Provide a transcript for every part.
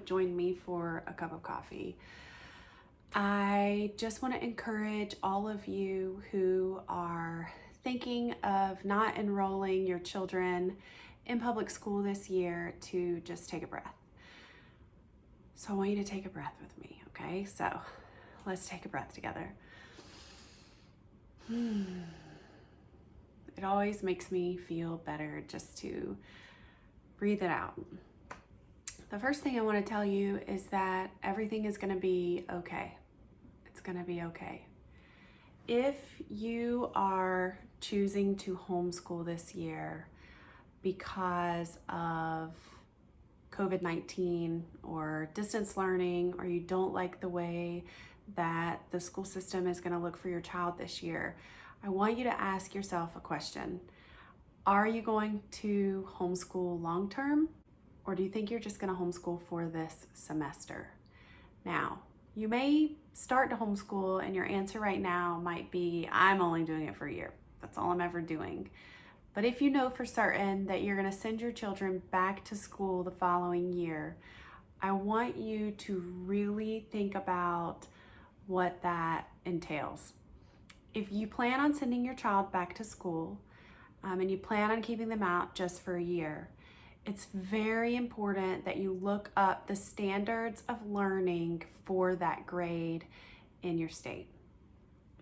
join me for a cup of coffee. I just want to encourage all of you who are thinking of not enrolling your children in public school this year to just take a breath. So I want you to take a breath with me, okay? So let's take a breath together. It always makes me feel better just to breathe it out. The first thing I want to tell you is that everything is going to be okay. It's going to be okay. If you are choosing to homeschool this year because of COVID-19 or distance learning, or you don't like the way that the school system is going to look for your child this year, I want you to ask yourself a question. Are you going to homeschool long term, or do you think you're just going to homeschool for this semester? Now, you may start to homeschool and your answer right now might be, I'm only doing it for a year. That's all I'm ever doing. But if you know for certain that you're going to send your children back to school the following year, I want you to really think about what that entails. If you plan on sending your child back to school and you plan on keeping them out just for a year, it's very important that you look up the standards of learning for that grade in your state.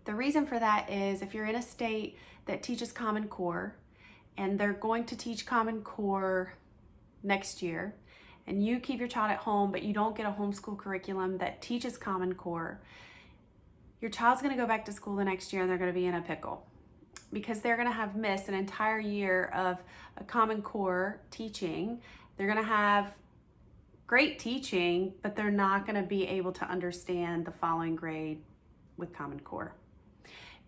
The reason for that is if you're in a state that teaches Common Core, and they're going to teach Common Core next year, and you keep your child at home, but you don't get a homeschool curriculum that teaches Common Core, your child's gonna go back to school the next year and they're gonna be in a pickle because they're gonna have missed an entire year of a Common Core teaching. They're gonna have great teaching, but they're not gonna be able to understand the following grade with Common Core.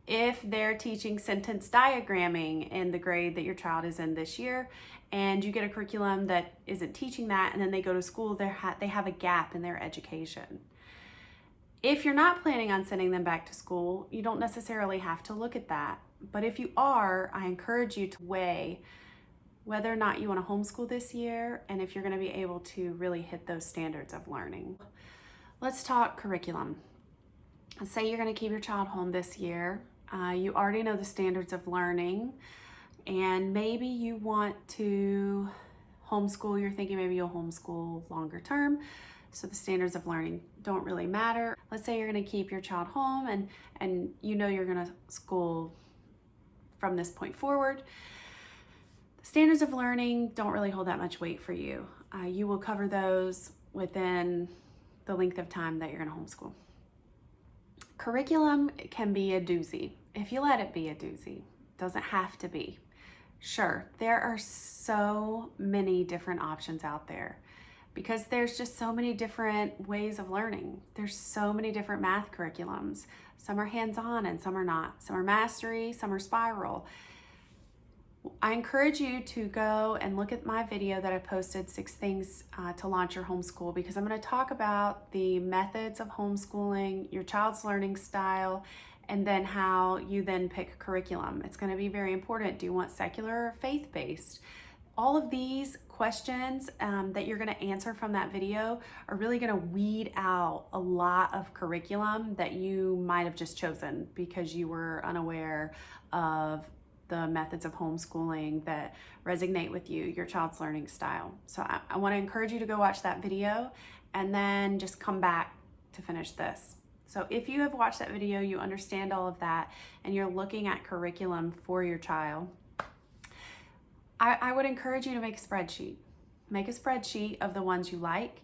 If they're teaching sentence diagramming in the grade that your child is in this year, and you get a curriculum that isn't teaching that, and then they go to school, they have a gap in their education. If you're not planning on sending them back to school, you don't necessarily have to look at that. But if you are, I encourage you to weigh whether or not you want to homeschool this year, and if you're going to be able to really hit those standards of learning. Let's talk curriculum. Let's say you're going to keep your child home this year. You already know the standards of learning, and maybe you want to homeschool. You're thinking maybe you'll homeschool longer term, so the standards of learning don't really matter. Let's say you're going to keep your child home and you know you're going to school from this point forward. The standards of learning don't really hold that much weight for you. You will cover those within the length of time that you're going to homeschool. Curriculum can be a doozy if you let it be a doozy. Doesn't have to be. Sure, there are so many different options out there because there's just so many different ways of learning. There's so many different math curriculums. Some are hands-on and some are not. Some are mastery, some are spiral. I encourage you to go and look at my video that I posted, 6 things to launch your homeschool, because I'm going to talk about the methods of homeschooling, your child's learning style, and then how you then pick curriculum. It's going to be very important. Do you want secular or faith-based? All of these questions that you're going to answer from that video are really going to weed out a lot of curriculum that you might have just chosen because you were unaware of the methods of homeschooling that resonate with you, your child's learning style. So I want to encourage you to go watch that video and then just come back to finish this. So if you have watched that video, you understand all of that, and you're looking at curriculum for your child, I would encourage you to make a spreadsheet. Make a spreadsheet of the ones you like.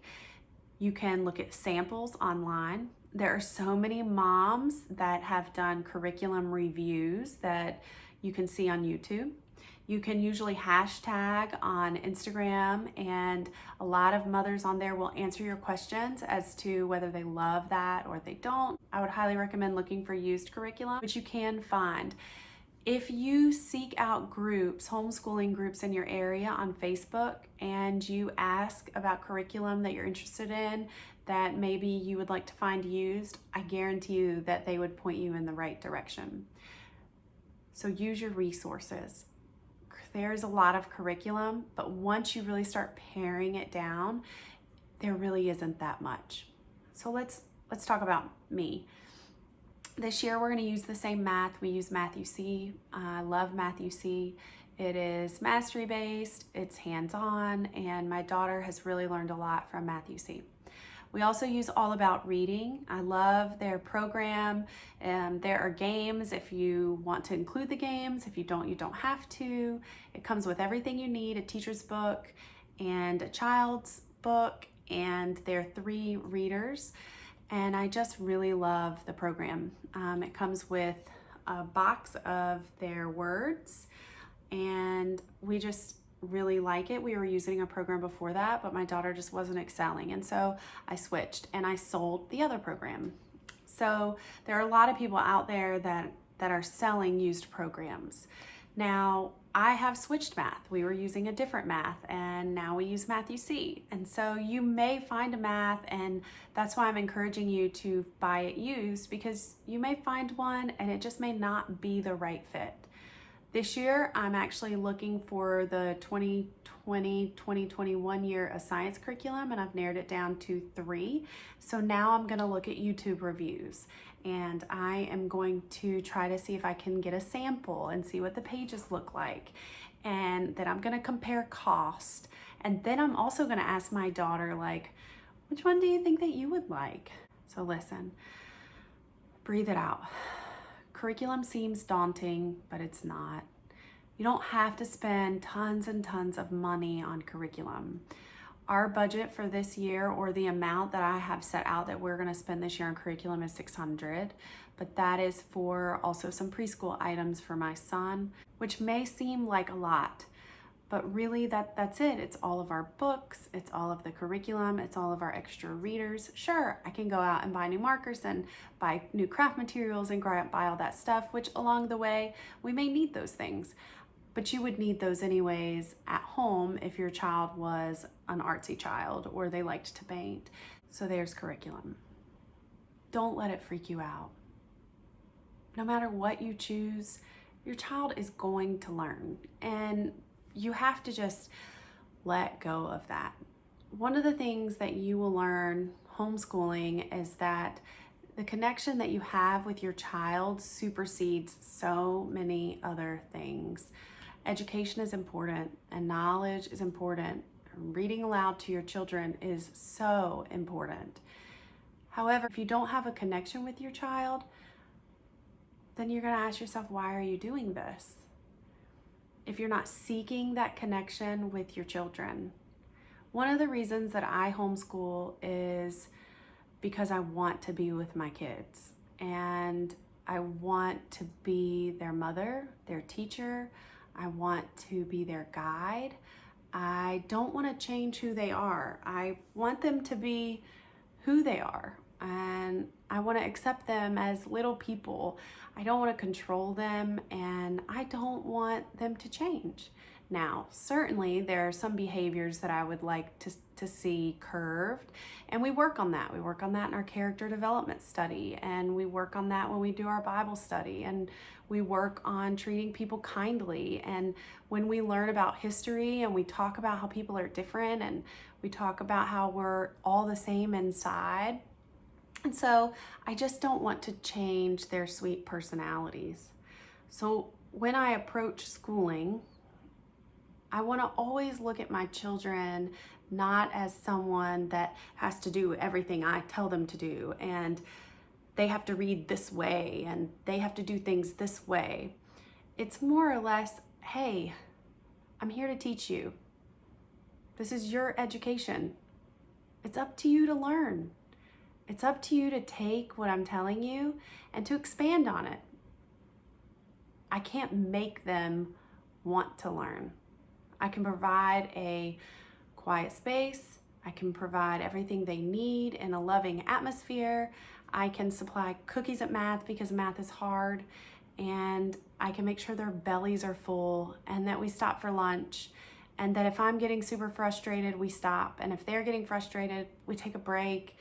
You can look at samples online. There are so many moms that have done curriculum reviews that you can see on YouTube. You can usually hashtag on Instagram, and a lot of mothers on there will answer your questions as to whether they love that or they don't. I would highly recommend looking for used curriculum, which you can find. If you seek out groups, homeschooling groups in your area on Facebook, and you ask about curriculum that you're interested in that maybe you would like to find used, I guarantee you that they would point you in the right direction. So use your resources. There's a lot of curriculum, but once you really start paring it down, there really isn't that much. So let's talk about me. This year we're going to use the same math. We use Matthew C. I love Matthew C. It is mastery based, it's hands-on, and my daughter has really learned a lot from Matthew C. We also use All About Reading. I love their program. There are games if you want to include the games. If you don't, you don't have to. It comes with everything you need, a teacher's book and a child's book, and there are 3 readers. And I just really love the program. It comes with a box of their words, and we just really like it. We were using a program before that, but my daughter just wasn't excelling, and so I switched and I sold the other program. So there are a lot of people out there that are selling used programs. Now, I have switched math. We were using a different math, and now we use Matthew C. And so you may find a math, and that's why I'm encouraging you to buy it used, because you may find one and it just may not be the right fit. This year, I'm actually looking for the 2020-2021 year of science curriculum, and I've narrowed it down to 3. So now I'm gonna look at YouTube reviews, and I am going to try to see if I can get a sample and see what the pages look like. And then I'm gonna compare cost. And then I'm also gonna ask my daughter, like, which one do you think that you would like? So listen, breathe it out. Curriculum seems daunting, but it's not. You don't have to spend tons and tons of money on curriculum. Our budget for this year, or the amount that I have set out that we're gonna spend this year on curriculum, is $600, but that is for also some preschool items for my son, which may seem like a lot, but really that's it. It's all of our books, it's all of the curriculum, it's all of our extra readers. Sure, I can go out and buy new markers and buy new craft materials and buy all that stuff, which along the way, we may need those things. But you would need those anyways at home if your child was an artsy child or they liked to paint. So there's curriculum. Don't let it freak you out. No matter what you choose, your child is going to learn, and you have to just let go of that. One of the things that you will learn homeschooling is that the connection that you have with your child supersedes so many other things. Education is important, and knowledge is important. Reading aloud to your children is so important. However, if you don't have a connection with your child, then you're going to ask yourself, why are you doing this? If you're not seeking that connection with your children. One of the reasons that I homeschool is because I want to be with my kids, and I want to be their mother, their teacher. I want to be their guide. I don't want to change who they are. I want them to be who they are, and I want to accept them as little people. I don't want to control them, and I don't want them to change. Now, certainly there are some behaviors that I would like to see curved, and we work on that. We work on that in our character development study, and we work on that when we do our Bible study, and we work on treating people kindly. And when we learn about history and we talk about how people are different, and we talk about how we're all the same inside. And so I just don't want to change their sweet personalities. So when I approach schooling, I want to always look at my children not as someone that has to do everything I tell them to do, and they have to read this way, and they have to do things this way. It's more or less, hey, I'm here to teach you. This is your education. It's up to you to learn. It's up to you to take what I'm telling you and to expand on it. I can't make them want to learn. I can provide a quiet space. I can provide everything they need in a loving atmosphere. I can supply cookies at math because math is hard. And I can make sure their bellies are full, and that we stop for lunch. And that if I'm getting super frustrated, we stop. And if they're getting frustrated, we take a break.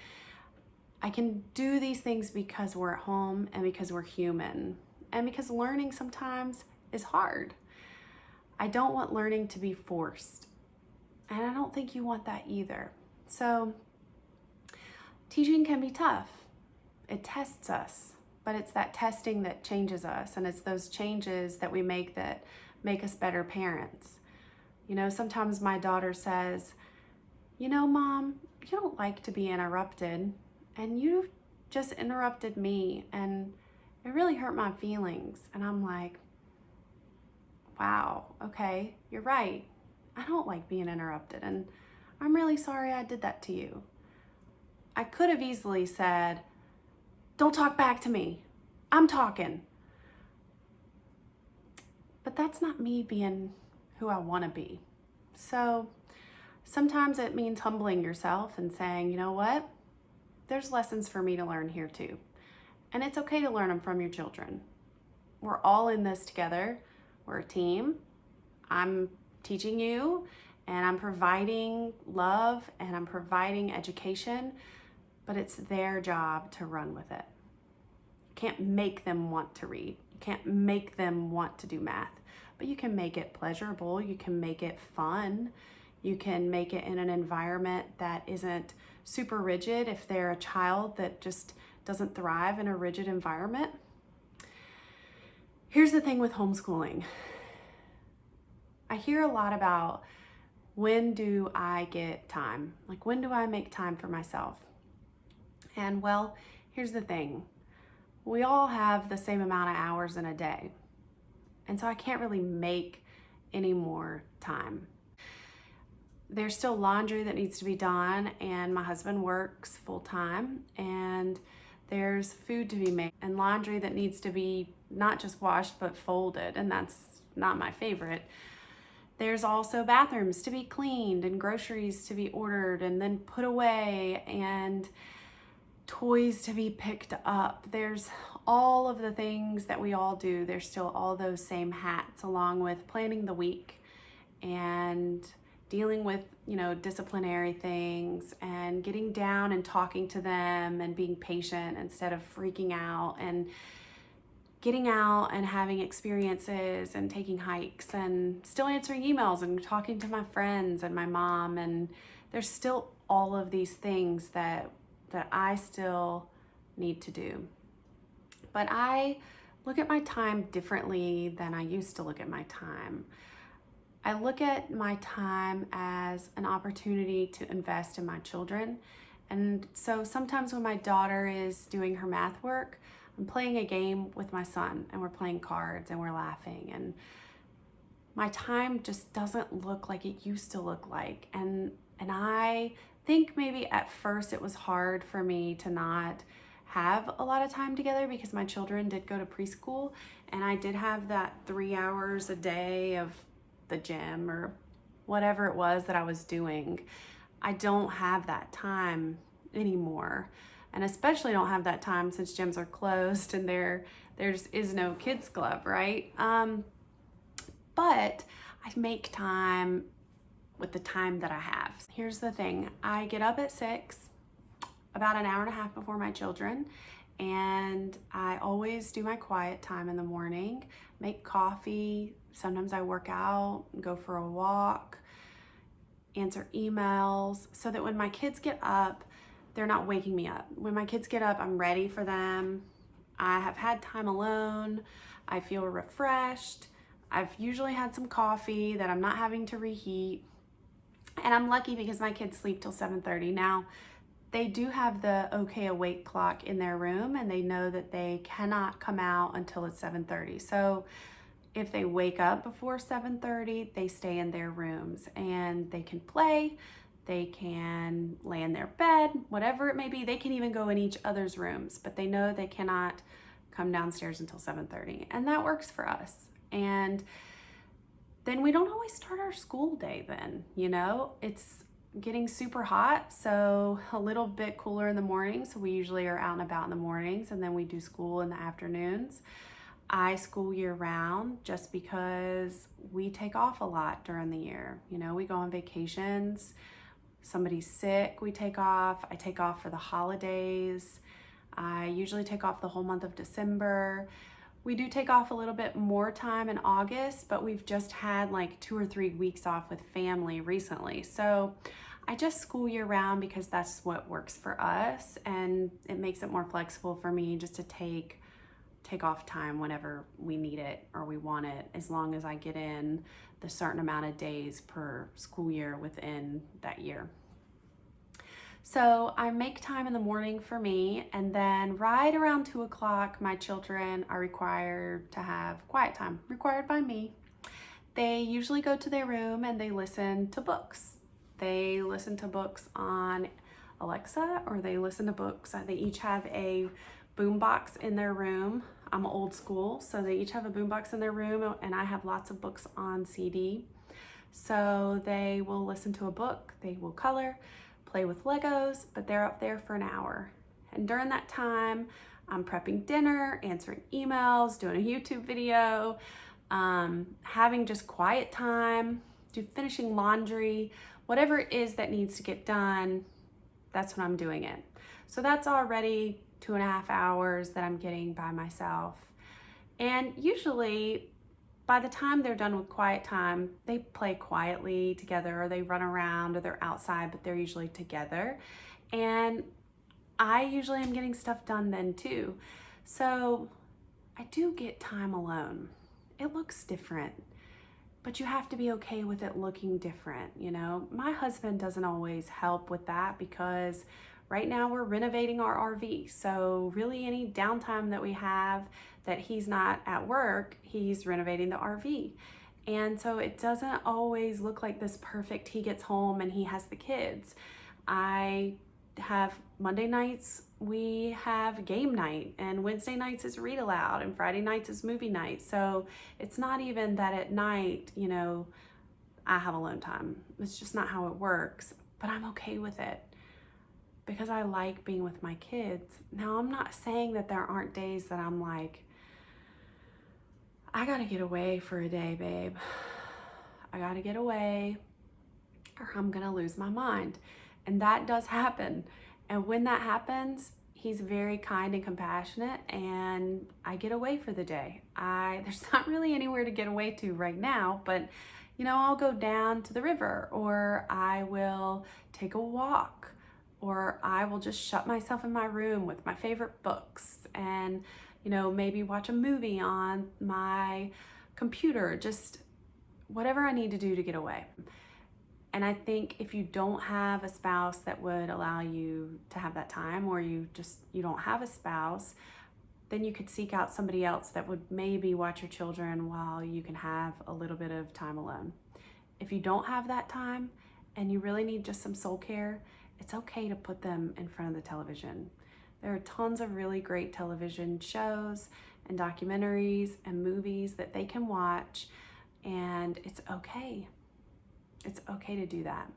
I can do these things because we're at home, and because we're human, and because learning sometimes is hard. I don't want learning to be forced, and I don't think you want that either. So Teaching can be tough. It tests us, but it's that testing that changes us, and it's those changes that we make that make us better parents. You know, sometimes my daughter says, you know, Mom, you don't like to be interrupted, and you just interrupted me, and it really hurt my feelings. And I'm like, wow, okay, you're right. I don't like being interrupted, and I'm really sorry I did that to you. I could have easily said, don't talk back to me. I'm talking. But that's not me being who I want to be. So sometimes it means humbling yourself and saying, you know what? There's lessons for me to learn here too. And it's okay to learn them from your children. We're all in this together. We're a team. I'm teaching you, and I'm providing love, and I'm providing education, but it's their job to run with it. You can't make them want to read. You can't make them want to do math, but you can make it pleasurable. You can make it fun. You can make it in an environment that isn't super rigid if they're a child that just doesn't thrive in a rigid environment. Here's the thing with homeschooling. I hear a lot about, when do I get time? Like, when do I make time for myself? And well, here's the thing. We all have the same amount of hours in a day. And so I can't really make any more time. There's still laundry that needs to be done, and my husband works full time, and there's food to be made and laundry that needs to be not just washed but folded, and that's not my favorite. There's also bathrooms to be cleaned and groceries to be ordered and then put away and toys to be picked up. There's all of the things that we all do. There's still all those same hats, along with planning the week and dealing with, disciplinary things and getting down and talking to them and being patient instead of freaking out, and getting out and having experiences and taking hikes and still answering emails and talking to my friends and my mom. And there's still all of these things that I still need to do. But I look at my time differently than I used to look at my time. I look at my time as an opportunity to invest in my children. And so sometimes when my daughter is doing her math work, I'm playing a game with my son, and we're playing cards and we're laughing, and my time just doesn't look like it used to look like. And I think maybe at first it was hard for me to not have a lot of time together, because my children did go to preschool, and I did have that 3 hours a day of the gym or whatever it was that I was doing. I don't have that time anymore, and especially don't have that time since gyms are closed and there is no kids club, right? But I make time with the time that I have. Here's the thing. I get up at 6, about an hour and a half before my children, and I always do my quiet time in the morning, make coffee. Sometimes I work out, go for a walk, answer emails, so that when my kids get up, they're not waking me up. When my kids get up, I'm ready for them. I have had time alone. I feel refreshed. I've usually had some coffee that I'm not having to reheat. And I'm lucky because my kids sleep till 7:30. Now, they do have the okay awake clock in their room, and they know that they cannot come out until it's 7:30. So if they wake up before 7:30, they stay in their rooms and they can play, they can lay in their bed, whatever it may be. They can even go in each other's rooms, but they know they cannot come downstairs until 7:30. And that works for us. And then we don't always start our school day then, It's getting super hot, so a little bit cooler in the morning. So we usually are out and about in the mornings, and then we do school in the afternoons. I school year round just because we take off a lot during the year. We go on vacations. Somebody's sick, we take off. I take off for the holidays. I usually take off the whole month of December. We do take off a little bit more time in August, but we've just had like 2 or 3 weeks off with family recently. So I just school year round because that's what works for us, and it makes it more flexible for me just to take off time whenever we need it or we want it, as long as I get in the certain amount of days per school year within that year. So I make time in the morning for me, and then right around 2 o'clock, my children are required to have quiet time, required by me. They usually go to their room and they listen to books. They listen to books on Alexa, or they listen to books. They each have a boombox in their room. I'm old school, so they each have a boombox in their room, and I have lots of books on CD. So they will listen to a book, they will color, play with Legos, but they're up there for an hour. And during that time, I'm prepping dinner, answering emails, doing a YouTube video, having just quiet time, finishing laundry, whatever it is that needs to get done, that's when I'm doing it. So that's already 2.5 hours that I'm getting by myself. And usually by the time they're done with quiet time, they play quietly together, or they run around, or they're outside, but they're usually together. And I usually am getting stuff done then too. So I do get time alone. It looks different, but you have to be okay with it looking different. You know, my husband doesn't always help with that because right now we're renovating our RV. So really any downtime that we have that he's not at work, he's renovating the RV. And so it doesn't always look like this perfect, he gets home and he has the kids. I have Monday nights, we have game night, and Wednesday nights is read aloud, and Friday nights is movie night. So it's not even that at night, you know, I have alone time. It's just not how it works, but I'm okay with it because I like being with my kids. Now, I'm not saying that there aren't days that I'm like, I gotta get away for a day, babe. I gotta get away or I'm gonna lose my mind. And that does happen. And when that happens, he's very kind and compassionate, and I get away for the day. There's not really anywhere to get away to right now, but you know, I'll go down to the river, or I will take a walk, or I will just shut myself in my room with my favorite books and, you know, maybe watch a movie on my computer, just whatever I need to do to get away. And I think if you don't have a spouse that would allow you to have that time, or you don't have a spouse, then you could seek out somebody else that would maybe watch your children while you can have a little bit of time alone. If you don't have that time and you really need just some soul care, it's okay to put them in front of the television. There are tons of really great television shows and documentaries and movies that they can watch, and it's okay. It's okay to do that.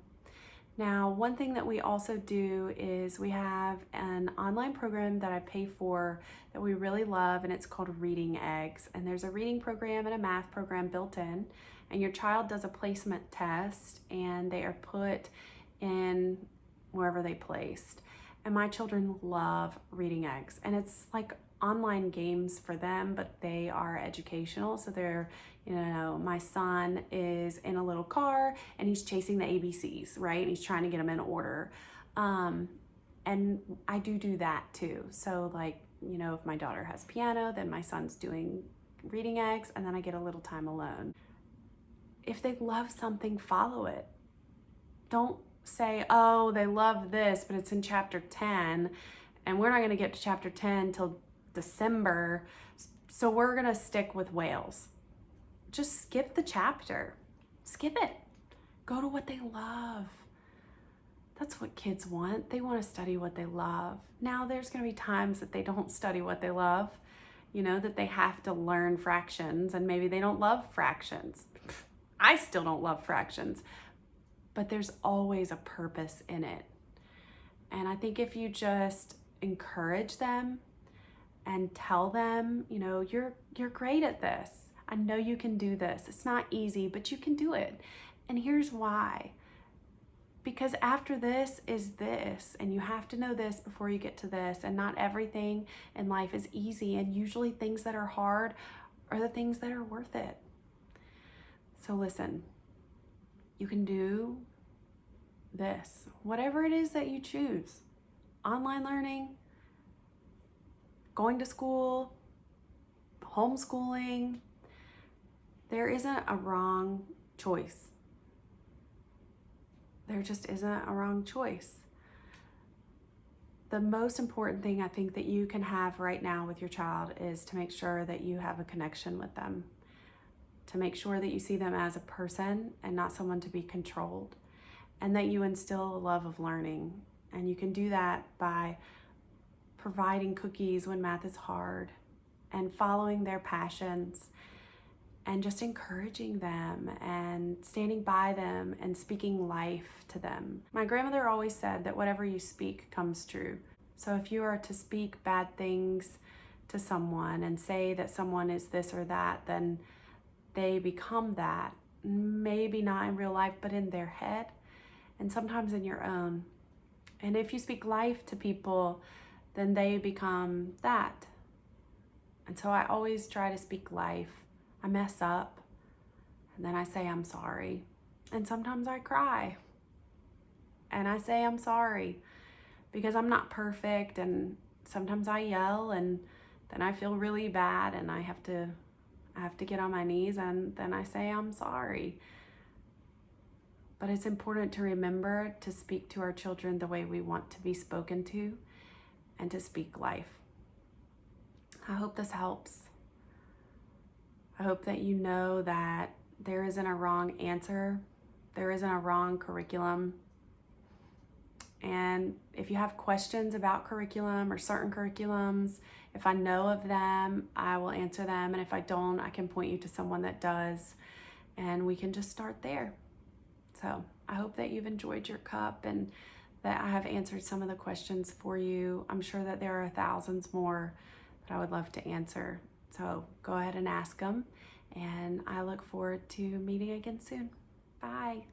Now, one thing that we also do is we have an online program that I pay for that we really love, and it's called Reading Eggs. And there's a reading program and a math program built in, and your child does a placement test, and they are put in wherever they placed. And my children love Reading Eggs, and it's like online games for them, but they are educational. So they're, you know, my son is in a little car and he's chasing the ABCs, right? And he's trying to get them in order. And I do that too. So like, you know, if my daughter has piano, then my son's doing Reading Eggs, and then I get a little time alone. If they love something, follow it. Don't say, oh, they love this, but it's in chapter 10 and we're not going to get to chapter 10 till December, so we're gonna stick with whales. Just skip the chapter. Skip it. Go to what they love. That's what kids want. They want to study what they love. Now, there's gonna be times that they don't study what they love, you know, that they have to learn fractions, and maybe they don't love fractions. I still don't love fractions, but there's always a purpose in it. And I think if you just encourage them and tell them, you know, you're great at this. I know you can do this. It's not easy, but you can do it. And here's why. Because after this is this, and you have to know this before you get to this, and not everything in life is easy, and usually things that are hard are the things that are worth it. So listen, you can do this, whatever it is that you choose. Online learning, going to school, homeschooling, there isn't a wrong choice. There just isn't a wrong choice. The most important thing I think that you can have right now with your child is to make sure that you have a connection with them, to make sure that you see them as a person and not someone to be controlled, and that you instill a love of learning. And you can do that by providing cookies when math is hard and following their passions and just encouraging them and standing by them and speaking life to them. My grandmother always said that whatever you speak comes true. So if you are to speak bad things to someone and say that someone is this or that, then they become that. Maybe not in real life, but in their head, and sometimes in your own. And if you speak life to people, then they become that. And so I always try to speak life. I mess up, and then I say I'm sorry. And sometimes I cry, and I say I'm sorry, because I'm not perfect, and sometimes I yell, and then I feel really bad, and I have to get on my knees, and then I say I'm sorry. But it's important to remember to speak to our children the way we want to be spoken to, and to speak life. I hope this helps. I hope that you know that there isn't a wrong answer. There isn't a wrong curriculum. And if you have questions about curriculum or certain curriculums, if I know of them, I will answer them. And if I don't, I can point you to someone that does. And we can just start there. So I hope that you've enjoyed your cup and that I have answered some of the questions for you. I'm sure that there are thousands more that I would love to answer. So go ahead and ask them, and I look forward to meeting again soon. Bye.